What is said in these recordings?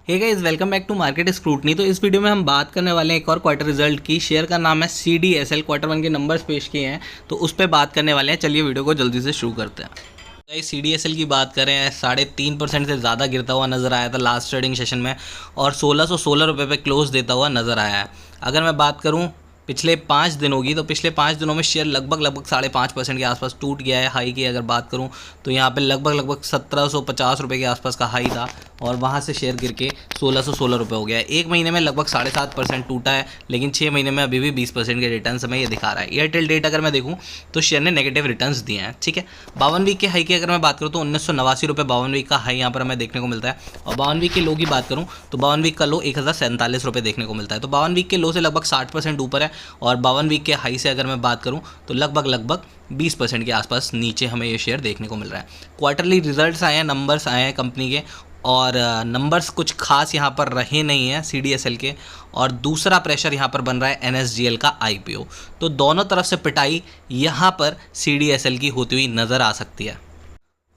Hey guys, welcome back to Market Scrutiny. तो इस video में हम बात करने वाले हैं एक और क्वार्टर रिजल्ट की। शेयर का नाम है CDSL। क्वार्टर वन के नंबर्स पेश किए हैं तो उस पर बात करने वाले हैं। चलिए वीडियो को जल्दी से शुरू करते हैं। गाइस, CDSL की बात करें 3.5% से ज़्यादा गिरता हुआ नज़र आया था लास्ट ट्रेडिंग सेशन में और 1616 रुपये पे क्लोज देता हुआ नज़र आया है। अगर मैं बात करूँ पिछले 5 दिनों की, तो पिछले 5 दिनों में शेयर लगभग 5.5% के आसपास टूट गया है। हाई की अगर बात करूं तो यहाँ पे लगभग 1750 रुपये के आसपास का हाई था और वहाँ से शेयर गिर के 1616 रुपये हो गया है। एक महीने में लगभग 7.5% टूटा है, लेकिन 6 महीने में अभी भी 20% के रिटर्न्स हमें ये दिखा रहा है। एयरटेल डेट अगर मैं देखूँ तो शेयर ने नेगेटिव रिटर्न्स दिए हैं। ठीक है, 52 वीक के हाई की अगर मैं बात करूँ तो 1989 रुपये 52 वीक का हाई यहाँ पर हमें देखने को मिलता है। और 52 वीक के लो की बात करूँ तो 52 वीक का लो 1047 रुपये देखने को मिलता है। तो 52 वीक के लो से लगभग 60% ऊपर है और 52 वीक के हाई से अगर मैं बात करूं तो लगभग 20% के आसपास नीचे हमें ये शेयर देखने को मिल रहा है। क्वार्टरली रिजल्ट्स आए हैं, नंबर्स आए हैं कंपनी के और नंबर्स कुछ खास यहाँ पर रहे नहीं हैं CDSL के। और दूसरा प्रेशर यहाँ पर बन रहा है NSGL का IPO। तो दोनों तरफ से पिटाई यहाँ पर CDSL की होती हुई नज़र आ सकती है।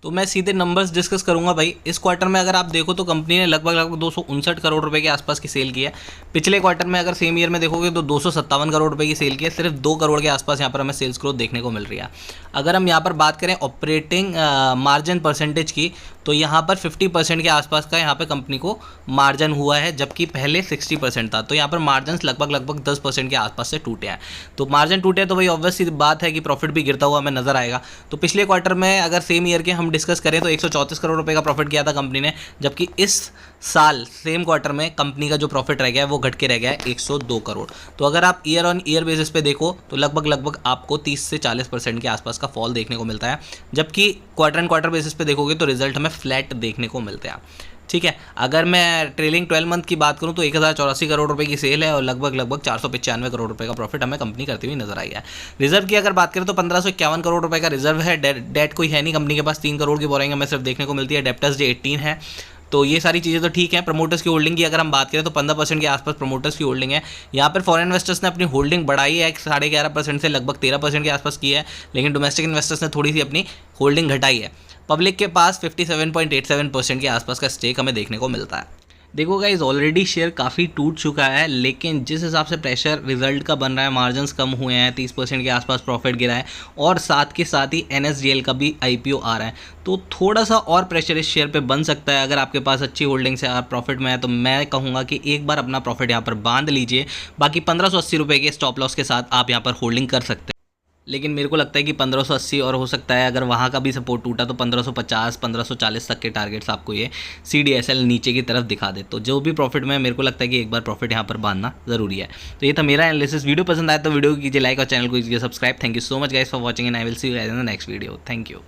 तो मैं सीधे नंबर्स डिस्कस करूंगा भाई। इस क्वार्टर में अगर आप देखो तो कंपनी ने लगभग 259 करोड़ रुपए के आसपास की सेल की है। पिछले क्वार्टर में अगर सेम ईयर में देखोगे तो 257 करोड़ रुपए की सेल की है। सिर्फ 2 करोड़ के आसपास यहाँ पर हमें सेल्स ग्रोथ देखने को मिल रही है। अगर हम यहाँ पर बात करें ऑपरेटिंग मार्जिन परसेंटेज की तो यहाँ पर 50% के आसपास का यहाँ पर कंपनी को मार्जिन हुआ है, जबकि पहले 60% था। तो यहाँ पर मार्जिन लगभग 10% के आसपास से टूटे हैं। तो मार्जिन टूटे तो भाई ऑब्वियस सी बात है कि प्रॉफिट भी गिरता हुआ हमें नजर आएगा। तो पिछले क्वार्टर में अगर सेम ईयर के हम डिस्कस करें तो 134 करोड़ रुपए का प्रॉफिट किया था कंपनी ने, जबकि इस साल सेम क्वार्टर में कंपनी का जो प्रॉफिट रह गया है वो घट के रह गया है 102 करोड़। तो अगर आप ईयर ऑन ईयर बेसिस पे देखो तो लगभग आपको 30 से 40% के आसपास का फॉल देखने को मिलता है, जबकि क्वार्टर एंड क्वार्टर बेसिस पे देखोगे तो रिजल्ट हमें फ्लैट देखने को मिलते हैं। ठीक है, अगर मैं ट्रेलिंग 12 मंथ की बात करूं तो 1084 करोड़ रुपए की सेल है और लगभग 495 करोड़ रुपए का प्रॉफिट हमें कंपनी करती हुई नजर आई है। रिजर्व की अगर बात करें तो 1551 करोड़ रुपए का रिजर्व है। डेट कोई है नहीं कंपनी के पास। 3 करोड़ की बोरिंग हमें सिर्फ देखने को मिलती है। डेप्टर्स डे 18 है। तो ये सारी चीज़ें तो ठीक है। प्रमोटर्स की होल्डिंग की अगर हम बात करें तो 15% के आसपास प्रमोटर्स की होल्डिंग है। यहाँ पर फॉरेन इन्वेस्टर्स ने अपनी होल्डिंग बढ़ाई है 11.5% से लगभग 13% के आसपास की है, लेकिन डोमेस्टिक इन्वेस्टर्स ने थोड़ी सी अपनी होल्डिंग घटाई है। पब्लिक के पास 57.87% के आसपास का स्टेक हमें देखने को मिलता है। देखो गाइस, ऑलरेडी शेयर काफ़ी टूट चुका है, लेकिन जिस हिसाब से प्रेशर रिजल्ट का बन रहा है, मार्जिन्स कम हुए हैं, 30% के आसपास प्रॉफिट गिरा है और साथ के साथ ही NSGL का भी IPO आ रहा है, तो थोड़ा सा और प्रेशर इस शेयर पे बन सकता है। अगर आपके पास अच्छी होल्डिंग्स है, आप प्रॉफिट में है, तो मैं कहूँगा कि एक बार अपना प्रॉफिट यहाँ पर बांध लीजिए। बाकी 1580 रुपये के स्टॉप लॉस के साथ आप यहाँ पर होल्डिंग कर सकते हैं। लेकिन मेरे को लगता है कि 1580 और हो सकता है अगर वहाँ का भी सपोर्ट टूटा तो 1550 1540 तक के टारगेट्स आपको ये CDSL नीचे की तरफ दिखा दे। तो जो भी प्रॉफिट में मेरे को लगता है कि एक बार प्रॉफिट यहाँ पर बांधना ज़रूरी है। तो ये था मेरा एनालिसिस। वीडियो पसंद आया तो वीडियो को कीजिए लाइक और चैनल को कीजिए subscribe. Thank you so much guys for watching and I will see you guys in the next video. Thank you.